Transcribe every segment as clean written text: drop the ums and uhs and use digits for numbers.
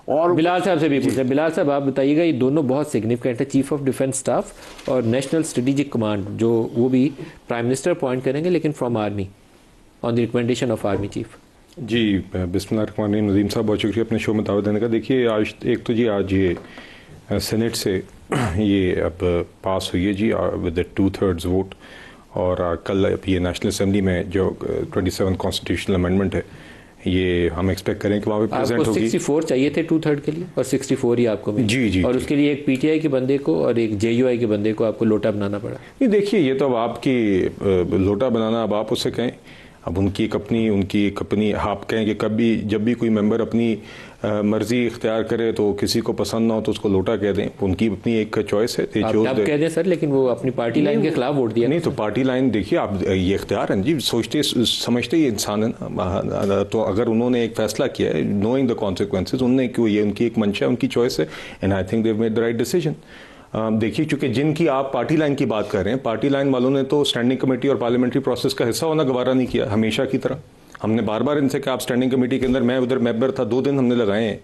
और बिलाल साहब से भी पूछे। बिलाल साहब आप बताइएगा, ये दोनों बहुत सिग्निफिकेंट है, चीफ ऑफ डिफेंस स्टाफ और नेशनल स्ट्रेटेजिक कमांड, जो वो भी प्राइम मिनिस्टर अपॉइंट करेंगे लेकिन from army on the recommendation of army chief. जी बिस्मिल्लाहिर्रहमानिर्रहीम। नदीम साहब बहुत शुक्रिया अपने शो में दावत देने का। देखिए आज एक तो जी आज ये सेनेट से ये अब पास हुई है जी विद 2/3 वोट, और कल अब ये नेशनल असेंबली में जो 27 कॉन्स्टिट्यूशनल अमेंडमेंट है ये हम एक्सपेक्ट करें कि वहाँ पे प्रेजेंट होगी। 64 चाहिए थे 2/3 के लिए और 64 ही आपको मिली। जी जी। और उसके लिए एक पीटीआई के बंदे को और एक जेयूआई के बंदे को आपको लोटा बनाना पड़ा। नहीं देखिए, ये तो अब आपकी लोटा बनाना, अब आप उससे कहें, अब उनकी एक अपनी आप कहें कि कभी जब भी कोई मेंबर अपनी मर्जी इख्तियार करे तो किसी को पसंद ना हो तो उसको लोटा कह दें, उनकी अपनी एक चॉइस है। आप कह दें सर, लेकिन वो अपनी पार्टी लाइन के खिलाफ वोट दिया। नहीं तो पार्टी लाइन देखिए, आप ये इख्तियार है जी, सोचते समझते ही इंसान है ना। तो अगर उन्होंने एक फैसला किया है नोइंग द कॉन्सिक्वेंसेज, उनने क्यों, ये उनकी एक मंशा, उनकी चॉइस है, and I think they made the right decision. देखिए चूंकि जिनकी आप पार्टी लाइन की बात कर रहे हैं, पार्टी लाइन वालों ने तो स्टैंडिंग कमेटी और पार्लियामेंट्री प्रोसेस का हिस्सा होना गवारा नहीं किया, हमेशा की तरह। हमने बार बार इनसे कहा आप स्टैंडिंग कमेटी के अंदर, मैं उधर मेंबर था, 2 दिन हमने लगाए हैं,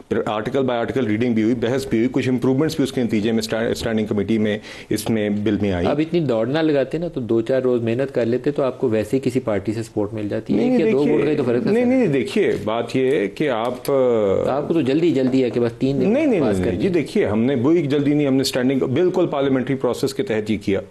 फिर आर्टिकल बाय आर्टिकल रीडिंग भी हुई, बहस भी हुई, कुछ इंप्रूवमेंट्स भी उसके नतीजे में स्टैंडिंग कमेटी में इसमें बिल में आई। अब इतनी दौड़ना लगाते ना तो 2-4 रोज मेहनत कर लेते तो आपको वैसे ही किसी पार्टी से सपोर्ट मिल जाती है। नहीं, 2 वोट का तो फर्क है। नहीं देखिए बात ये है कि आपको तो जल्दी है कि बस 3 दिन नहीं जी। देखिए हमने वो एक जल्दी नहीं, हमने स्टैंडिंग बिल्कुल पार्लियामेंट्री प्रोसेस के तहत ही किया,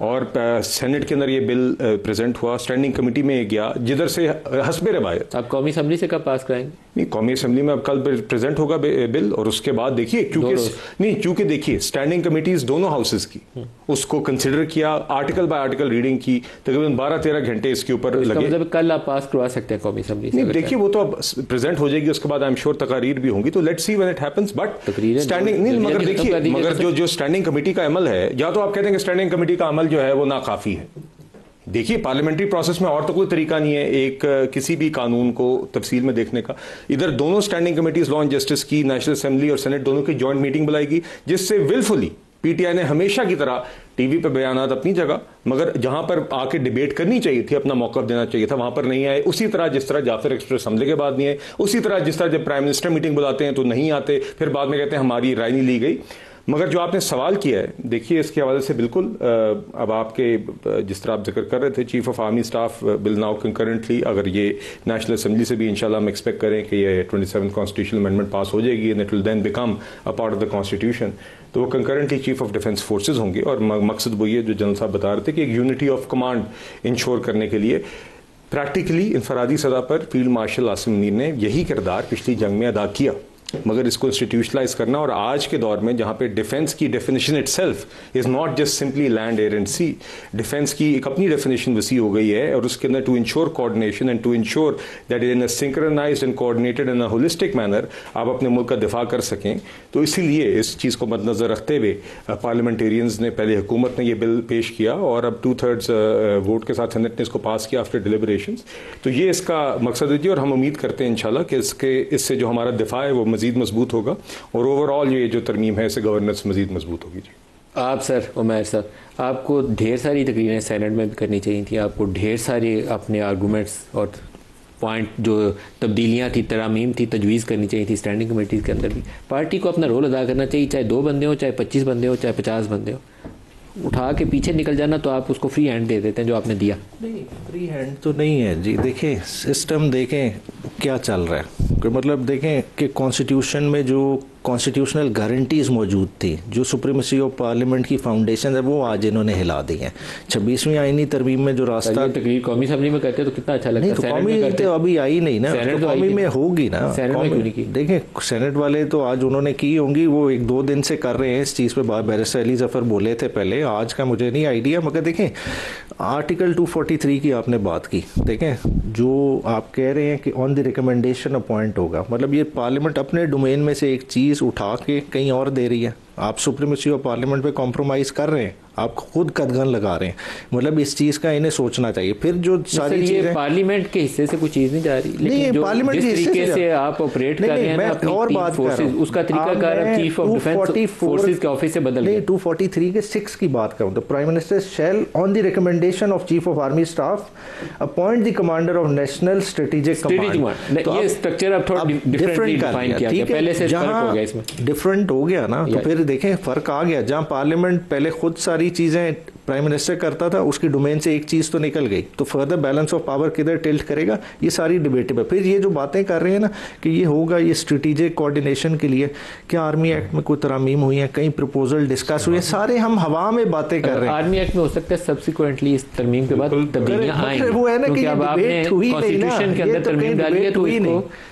और सेनेट के अंदर ये बिल प्रेजेंट हुआ, स्टैंडिंग कमेटी में गया, जिधर से हस्बे रवायत। आप कौमी असेंबली से कब पास कराएंगे? नहीं, कौमी असेंबली में अब कल प्रेजेंट होगा बिल, और उसके बाद देखिए क्योंकि देखिए स्टैंडिंग कमेटीज दोनों हाउसेस की उसको कंसिडर किया, आर्टिकल बाय आर्टिकल रीडिंग की, तकरीबन 12-13 घंटे इसके ऊपर लगे। मतलब कल आप पास करवा सकते हैं कौमी असेंबली से? देखिए वो तो अब प्रेजेंट हो जाएगी, उसके बाद आई एम श्योर तकारीर भी होंगी, तो let's see when it happens. But standing नहीं, मगर देखिए, मगर जो स्टैंडिंग कमेटी का अमल है, या तो आप कहते हैं कि स्टैंडिंग कमेटी का अमल जो है वो नाकाफी है। देखिए पार्लियामेंट्री प्रोसेस में और तो कोई तरीका नहीं है एक किसी भी कानून को तफसील में देखने का। इधर दोनों standing committees, law and justice की, नेशनल असेंबली और सेनेट दोनों की जॉइंट मीटिंग बुलाएगी, जिससे विलफुली पीटीआई ने हमेशा की तरह टीवी पे बयानात अपनी जगह, मगर जहां पर आके डिबेट करनी चाहिए थी, अपना मौका देना चाहिए था, वहां पर नहीं आए। उसी तरह जिस तरह जाफर एक्सप्रेस हमले के बाद नहीं आए, उसी तरह जिस तरह जब प्राइम मिनिस्टर मीटिंग बुलाते हैं तो नहीं आते, फिर बाद में कहते हैं हमारी राय नहीं ली गई। मगर जो आपने सवाल किया है, देखिए इसके हवाले से बिल्कुल अब आपके जिस तरह आप जिक्र कर रहे थे, chief of army staff bill now concurrently, अगर ये नेशनल असेंबली से भी इंशाल्लाह हम एक्सपेक्ट करें कि ये 27 कॉन्स्टिट्यूशनल अमेंडमेंट पास हो जाएगी and it will then become a part of the constitution, तो वो concurrently chief of defence forces होंगे। और मकसद वो ये जो जनरल साहब बता रहे थे कि एक यूनिटी ऑफ कमांड इंश्योर करने के लिए प्रैक्टिकली इंफरादी सतह पर फील्ड मार्शल आसिम मुनीर ने यही किरदार पिछली जंग में अदा किया, मगर इसको इंस्टीट्यूशनलाइज करना, और आज के दौर में जहां पे डिफेंस की definition itself is not just simply land, air and sea, defence की एक अपनी डेफिनेशन वसी हो गई है, और उसके अंदर to ensure coordination and to ensure that in a synchronised and coordinated in a holistic manner आप अपने मुल्क का दिफा कर सकें। तो इसीलिए इस चीज़ को मद्देनजर रखते हुए पार्लियामेंटेरियंस ने, पहले हुकूमत ने यह बिल पेश किया और अब 2/3 वोट के साथ सेनेट ने इसको पास किया आफ्टर डिलिबरेशंस। तो ये इसका मकसद है जी, और हम उम्मीद करते हैं इंशाल्लाह कि इससे जो हमारा दिफा है वो मजीद मजबूत होगा, और ओवरऑल ये जो तरमीम है इससे गवर्नेंस मजीद मजबूत होगी। जी आप सर, उमैर साहब, आपको ढेर सारी तकरीरें सेनेट में भी करनी चाहिए थी, आपको ढेर सारे अपने आर्गूमेंट्स और पॉइंट जो तब्दीलियाँ थी, तरामीम थी, तजवीज़ करनी चाहिए थी स्टैंडिंग कमेटीज़ के अंदर भी। पार्टी को अपना रोल अदा करना चाहिए, चाहे 2 बंदे हो, चाहे 25 बंदे हो, चाहे 50 बंदे हो। उठा के पीछे निकल जाना तो आप उसको फ्री हैंड दे देते हैं जो आपने दिया। नहीं, फ्री हैंड तो नहीं है जी। देखें सिस्टम, देखें क्या चल रहा है, मतलब देखें कि कॉन्स्टिट्यूशन में जो कॉन्स्टिट्यूशनल गारंटीज़ मौजूद थी, जो सुप्रीमेसी ऑफ पार्लियामेंट की फाउंडेशन है, वो आज इन्होंने हिला दी हैं। 26वीं आईनी तरमीम में जो रास्ता तकरीर कौमी असेंबली में करते तो कितना अच्छा लगता। नहीं तो कौमी तो अभी आई नहीं ना, तो कौमी में होगी ना। देखें सेनेट वाले तो आज उन्होंने की होंगी, वो 1-2 दिन से कर रहे हैं इस चीज़ पे। बैरिस्टर अली जफ़र बोले थे पहले, आज का मुझे नहीं आइडिया। मगर देखें आर्टिकल 243 की आपने बात की, देखें जो आप कह रहे हैं कि ऑन द रिकमेंडेशन अपॉइंट होगा, मतलब ये पार्लियामेंट अपने डोमेन में से एक चीज़ उठा के कहीं और दे रही है। आप सुप्रीमेसी ऑफ पार्लियामेंट पे कॉम्प्रोमाइज कर रहे हैं, आप खुद कदगन लगा रहे हैं। मतलब इस चीज का इन्हें सोचना चाहिए। फिर जो सारी चीजें पार्लियामेंट के हिस्से से कुछ चीज नहीं जा रही, लेकिन जो पार्लियामेंट के तरीके से आप ऑपरेट कर रहे हैं मैं और बात कर रहा हूं, उसका तरीकाकार अब चीफ ऑफ डिफेंस फोर्सेस के ऑफिस से बदल गया। 243 के 6 की बात करूं तो prime minister shall on the recommendation of chief of army staff appoint the commander of national strategic command. तो ये स्ट्रक्चर अब थोड़ा डिफरेंटली डिफाइन किया गया, पहले से फर्क हो गया इसमें, डिफरेंट हो गया ना। तो फिर देखें फर्क आ गया, जहां पार्लियामेंट पहले खुद सारी चीजें प्राइम मिनिस्टर करता था, उसकी डोमेन से एक चीज तो निकल गई, तो फर्दर बैलेंस ऑफ पावर किधर टिल्ट करेगा, ये सारी डिबेटेबल। फिर ये जो बातें कर रहे हैं ना कि ये होगा, ये स्ट्रेटेजिक कोऑर्डिनेशन के लिए क्या आर्मी एक्ट में कोई तरमीम हुई है, कई प्रपोजल डिस्कस हुए, सारे हम हवा में बातें कर रहे हैं। आर्मी एक्ट में हो सकता है सब्सिक्वेंटली इस तरमीम के बाद तब्दीलियां आएंगी, वो है ना कि अब आपने कॉन्स्टिट्यूशन के अंदर तरमीम डाली है तो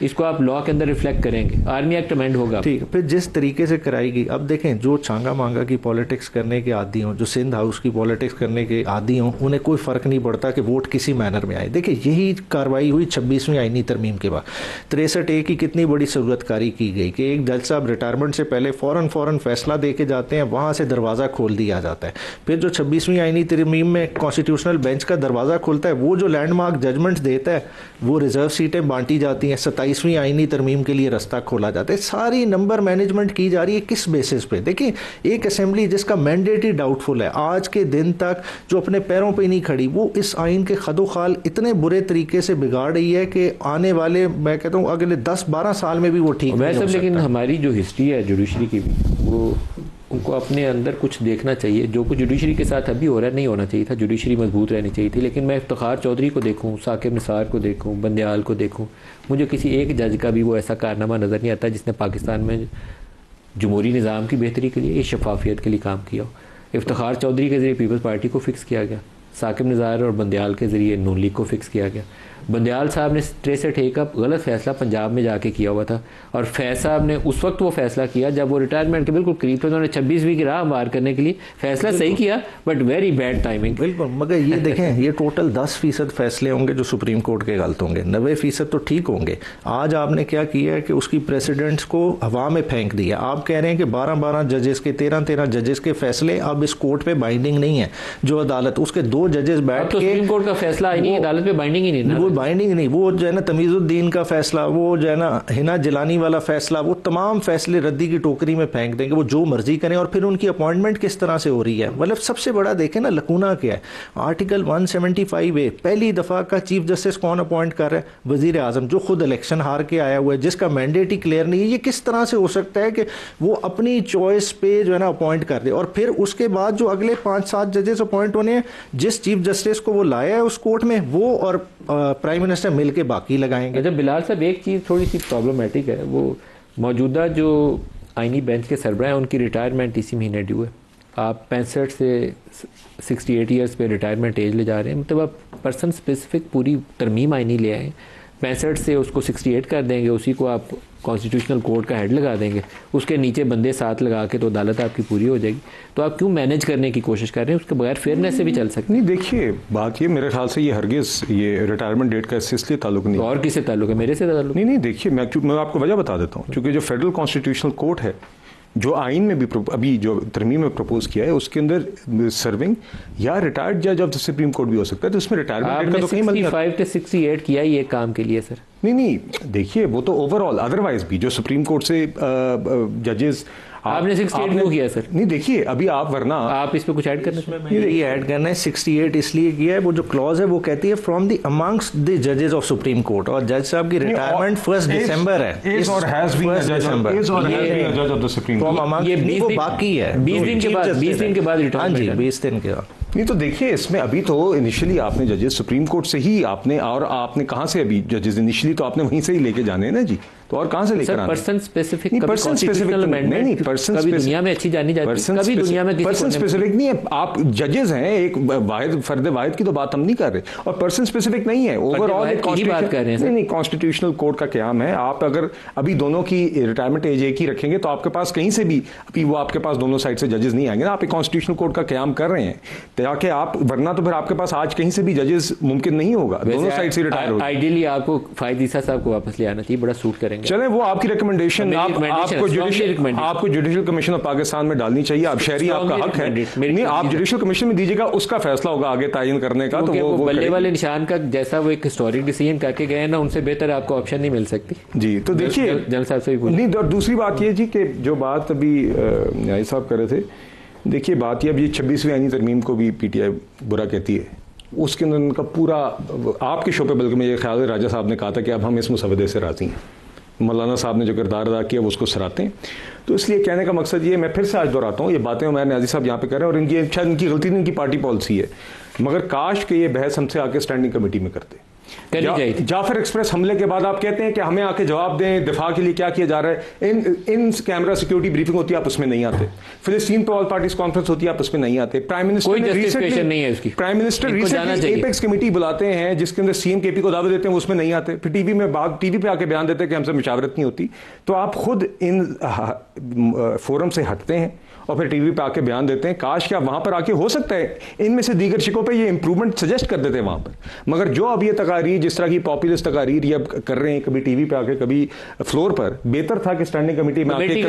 इसको आप लॉ के अंदर रिफ्लेक्ट करेंगे, आर्मी एक्ट अमेंड होगा। ठीक है, फिर जिस तरीके से कराएगी, अब देखें जो छांगा मांगा की पॉलिटिक्स करने के आदी हों, जो सिंध हाउस की पॉलिटिक्स करने के आदी हों, उन्हें कोई फर्क नहीं पड़ता कि वोट किसी मैनर में आए। देखिए यही कार्रवाई हुई 26वीं आईनी तरमीम के बाद। 63A की कितनी बड़ी सूरतकारी की गई कि एक जज साहब रिटायरमेंट से पहले फौरन फैसला दे के जाते हैं, वहां से दरवाजा खोल दिया जाता है। फिर जो 26वीं आईनी तरमीम में कॉन्स्टिट्यूशनल बेंच का दरवाजा खुलता है, वो जो लैंडमार्क जजमेंट देता है, वो रिजर्व सीटें बांटी जाती हैं, 27वीं आईनी तरमीम के लिए रास्ता खोला जाता है। सारी नंबर मैनेजमेंट की जा रही है किस बेसिस पे? देखिए एक असेंबली जिसका मैंडेट ही डाउटफुल है, आज के दिन तक जो अपने पैरों पे नहीं खड़ी, वो इस आइन के खदोखाल इतने बुरे तरीके से बिगाड़ रही है कि आने वाले, मैं कहता हूँ अगले 10-12 साल में भी वो ठीक नहीं हो सकता। लेकिन हमारी जो हिस्ट्री है जुडिशरी की भी, वो उनको अपने अंदर कुछ देखना चाहिए। जो कुछ जुडिशरी के साथ अभी हो रहा है नहीं होना चाहिए था, जुडिशरी मजबूत रहनी चाहिए थी। लेकिन मैं इफ्तिखार चौधरी को देखूं, साकिब निसार को देखूं, बंदयाल को देखूं, मुझे किसी एक जज का भी वो ऐसा कारनामा नज़र नहीं आता जिसने पाकिस्तान में जमहूरी निज़ाम की बेहतरी के लिए, शफाफियत के लिए काम किया हो। इफ्तिखार चौधरी के ज़रिए पीपल्स पार्टी को फिक्स किया गया, साकिब निज़ार और बंदयाल के ज़रिए नून लीग को फिक्स किया गया। बंदयाल साहब ने 63A का गलत फैसला पंजाब में जाके किया हुआ था, और फैज़ साहब ने उस वक्त वो फैसला किया जब वो रिटायरमेंट के बिल्कुल करीब थे। उन्होंने 26वीं की राह पार करने के लिए फैसला सही किया, बट वेरी बैड टाइमिंग। बिल्कुल, मगर ये देखें ये टोटल 10% फैसले होंगे जो सुप्रीम कोर्ट के गलत होंगे, 90% तो ठीक होंगे। आज आपने क्या किया है कि उसकी प्रेसिडेंट्स को हवा में फेंक दिया। आप कह रहे हैं कि 12-12 जजेस के, 13-13 जजेस के फैसले अब इस कोर्ट पे बाइंडिंग नहीं है। जो अदालत, उसके 2 जजेस बैठ के, सुप्रीम कोर्ट का फैसला आई नहीं, अदालत पे बाइंडिंग ही नहीं, वो बाइंडिंग नहीं, वो जो है ना तमीजुद्दीन का फैसला, वो जो है ना हिना जिलानी वाला फैसला, वो तमाम फैसले रद्दी की टोकरी में फेंक देंगे, वो जो मर्जी करें। और फिर उनकी अपॉइंटमेंट किस तरह से हो रही है, मतलब सबसे बड़ा देखें ना लकूना क्या है। आर्टिकल 175A पहली दफा का चीफ जस्टिस कौन अपॉइंट कर रहा है? वजीर आजम, जो खुद इलेक्शन हार के आया हुआ है, जिसका मैंडेट ही क्लियर नहीं है। ये किस तरह से हो सकता है कि वो अपनी चॉइस पे जो है ना अपॉइंट कर दे? और फिर उसके बाद जो अगले 5-7 जजेस अपॉइंट होने हैं, जिस चीफ जस्टिस को वो लाया है उस कोर्ट में, वो और प्राइम मिनिस्टर मिलके बाकी लगाएंगे। जब बिलाल साहब एक चीज़ थोड़ी सी प्रॉब्लमेटिक है, वो मौजूदा जो आईनी बेंच के सरबराह हैं उनकी रिटायरमेंट इसी महीने ड्यू है। आप 65 से 68 ईयर्स पे रिटायरमेंट एज ले जा रहे हैं, मतलब आप पर्सन स्पेसिफिक पूरी तरमीम आईनी ले आए। 65 से उसको 68 कर देंगे, उसी को आप कॉन्स्टिट्यूशनल कोर्ट का हेड लगा देंगे, उसके नीचे बंदे साथ लगा के तो अदालत आपकी पूरी हो जाएगी। तो आप क्यों मैनेज करने की कोशिश कर रहे हैं? उसके बगैर फेयरनेस से भी चल सकते नहीं। देखिए बात ये, मेरे ख्याल से ये हरगिज ये रिटायरमेंट डेट का इसलिए ताल्लुक नहीं, और किससे ताल्लुक है? मेरे से ताल्लुक नहीं। देखिए मैं आपको वजह बता देता हूँ। क्योंकि जो फेडरल कॉन्स्टिट्यूशनल कोर्ट है, जो आइन में भी अभी जो तरमीम में प्रपोज किया है, उसके अंदर सर्विंग या रिटायर्ड जज ऑफ द सुप्रीम कोर्ट भी हो सकता है। तो उसमें रिटायरमेंट का तो कहीं 65 से 68 किया ये काम के लिए सर? नहीं, देखिए वो तो ओवरऑल अदरवाइज भी जो सुप्रीम कोर्ट से जजेस आपने 68 क्यों किया सर? नहीं देखिए अभी आप, वरना आप इस पे कुछ ऐड करना है? ये ऐड करना है 68 इसलिए किया है, वो जो क्लॉज है वो कहती है फ्रॉम द अमंगस्ट द जजेस ऑफ सुप्रीम कोर्ट, और जज साहब की रिटायरमेंट 1 दिसंबर है। ये 20 दिन के बाद 20 दिन के बाद रिटायरमेंट। 20 दिन के बाद नहीं। तो देखिए इसमें अभी तो इनिशियली आपने जजेस सुप्रीम कोर्ट से ही आपने, और आपने कहाँ से अभी जजेस इनिशियली तो आपने वहीं से ही लेके जाने हैं ना जी, तो और कहाँ से लेकर आना? पर्सन स्पेसिफिक नहीं, कभी दुनिया में अच्छी जानी जाती है, कभी दुनिया में पर्सन स्पेसिफिक नहीं है। आप जजेस हैं, एक वाहिद फर्द वाहिद की तो बात हम नहीं कर रहे, और पर्सन स्पेसिफिक नहीं है, ओवरऑल बात कर रहे हैं। नहीं, कॉन्स्टिट्यूशनल कोर्ट का क्याम है। आप अगर अभी दोनों की रिटायरमेंट एज एक ही रखेंगे तो आपके पास कहीं से भी अभी वो आपके पास दोनों साइड से जजेस नहीं आएंगे ना। आप एक कॉन्स्टिट्यूशनल कोर्ट का क्याम कर रहे हैं ताकि आप, वरना तो फिर आपके पास आज कहीं से भी जजेस मुमकिन नहीं होगा, दोनों साइड से रिटायर हो। आइडियली आपको फायद ईसा साहब को वापस ले आना चाहिए, बड़ा सूट करेगा। करेंगे? चले वो आपकी रिकमेंडेशन आपको जुडिशल कमीशन ऑफ पाकिस्तान में डालनी चाहिए। आप शहरी, आपका हक है, नहीं आप जुडिशल कमीशन में दीजिएगा, उसका फैसला होगा आगे तायन करने का। तो वो बल्ले वाले निशान का जैसा वो एक हिस्टोरिक डिसीजन करके गए ना, उनसे बेहतर आपको ऑप्शन नहीं मिल सकती जी। तो देखिए जनरल साहब से नहीं, और दूसरी बात ये जी कि जो बात अभी न्याय साहब कर रहे थे, देखिए बात ये, अब ये 26वीं आईनी तरमीम को भी पीटीआई बुरा कहती है, उसके अंदर उनका पूरा आपके शो पे, बल्कि मेरे ख्याल है राजा साहब ने कहा था कि अब हम इस मुसवदे से राजी हैं, मौलाना साहब ने जो किरदार अदा किया वो उसको सराहते हैं। तो इसलिए कहने का मकसद ये, मैं फिर से आज दोहराता हूँ, ये बातें मैं न्याजी साहब यहाँ पे कर रहे हैं और इनकी शायद इनकी गलती नहीं, इनकी पार्टी पॉलिसी है, मगर काश के ये बहस हमसे आके स्टैंडिंग कमेटी में करते। जाफर एक्सप्रेस हमले के बाद आप कहते हैं कि हमें आके जवाब दें, दिफा के लिए क्या किया जा रहा है। इन कैमरा सिक्योरिटी ब्रीफिंग होती है, आप उसमें नहीं आते। फिलिस्तीन पे ऑल पार्टीज कॉन्फ्रेंस होती है, आप उसमें नहीं आते। Prime minister recently apex committee बुलाते हैं जिसके अंदर सीएम केपी को दावे देते हैं, उसमें नहीं आते। फिर टीवी पे आके बयान देते हैं कि हमसे मुशावरत नहीं होती। तो आप खुद इन फोरम से हटते हैं और फिर टीवी पे आके बयान देते हैं। काश क्या वहां पर आके हो सकता है इनमें से दीगर शिकों पे ये इंप्रूवमेंट सजेस्ट कर देते हैं वहां पर, मगर जो अब ये तकारीर, जिस तरह की पॉपुलिस्ट तकारीर ये अब कर रहे हैं, कभी टीवी पे आके कभी फ्लोर पर, बेहतर था कि स्टैंडिंग कमेटी में आके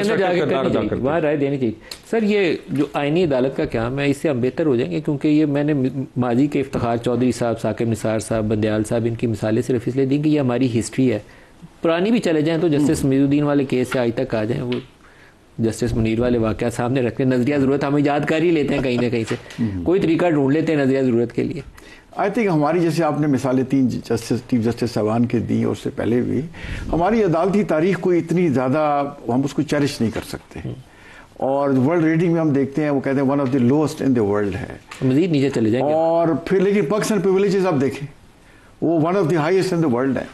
वहां राय देनी चाहिए। सर ये जो आईनी अदालत का क्या, मैं इससे हम बेहतर हो जाएंगे, क्योंकि ये मैंने माजी के इफ्तिखार चौधरी साहब, साकिब निसार साहब, बंदयाल साहब, इनकी मिसालें सिर्फ इसलिए दी कि ये हमारी हिस्ट्री है। पुरानी भी चले जाएं तो जस्टिस महीउद्दीन वाले केस से आज तक आ जाएं, वो जस्टिस मुनीर वाले वाकया सामने रखते हैं, नजरिया जरूरत हम याद कर ही लेते हैं कहीं ना कहीं से, कोई तरीका ढूंढ लेते हैं नजरिया जरूरत के लिए। आई थिंक हमारी, जैसे आपने मिसालें 3 चीफ जस्टिस साहबान के दी और उससे पहले भी, हमारी अदालती तारीख को इतनी ज़्यादा हम उसको चेरिश नहीं कर सकते। और वर्ल्ड रेटिंग में हम देखते हैं, वो कहते हैं 1 of the lowest in the world है, मजीद नीचे चले जाएंगे। और फिर लेकिन पक्स एंड प्रिविलेजेस आप देखें, वो 1 of the highest in the world है।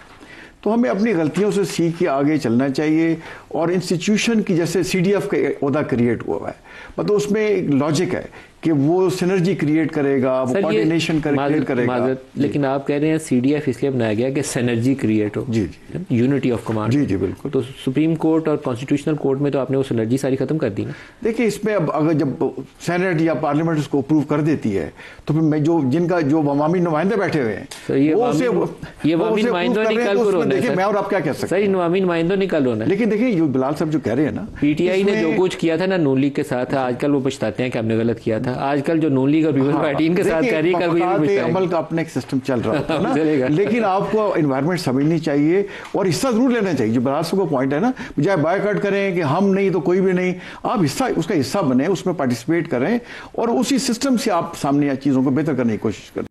तो हमें अपनी गलतियों से सीख के आगे चलना चाहिए। और इंस्टीट्यूशन की, जैसे CDF का ओहदा क्रिएट हुआ है, मतलब उसमें एक लॉजिक है कि वो सिनर्जी क्रिएट करेगा, वो कोऑर्डिनेशन क्रिएट करेगा। लेकिन आप कह रहे हैं CDF इसलिए बनाया गया कि सिनर्जी क्रिएट हो, जी, यूनिटी ऑफ कमांड। जी बिल्कुल। तो सुप्रीम कोर्ट और कॉन्स्टिट्यूशनल कोर्ट में तो आपने वो सिनर्जी सारी खत्म कर दी ना। देखिए इसमें अब अगर जब सेनेट या पार्लियामेंट उसको अप्रूव कर देती है, तो फिर मैं जो अवामी नुमाइंदे बैठे हुए हैं, देखिए मैं और आप क्या कह सकते हैं, अवामी नुमाइंदों निकल होना। लेकिन देखिए जो बिलाल साहब जो कह रहे हैं ना, PTI ने जो कुछ किया था ना नून लीग के साथ, आजकल वो पछताते हैं कि हमने गलत किया था। आजकल जो नून लीग और पीपल्स पार्टी इनके साथ कर रही है, अमल का अपना एक सिस्टम चल रहा होता है ना। लेकिन आपको एनवायरनमेंट समझनी चाहिए और हिस्सा जरूर लेना चाहिए। जो बिलाल साहब का पॉइंट है ना, बजाय बायकॉट करें कि हम नहीं तो कोई भी नहीं, आप उसका हिस्सा बने, उसमें पार्टिसिपेट करें और उसी सिस्टम से आप सामने चीजों को बेहतर करने की कोशिश करें।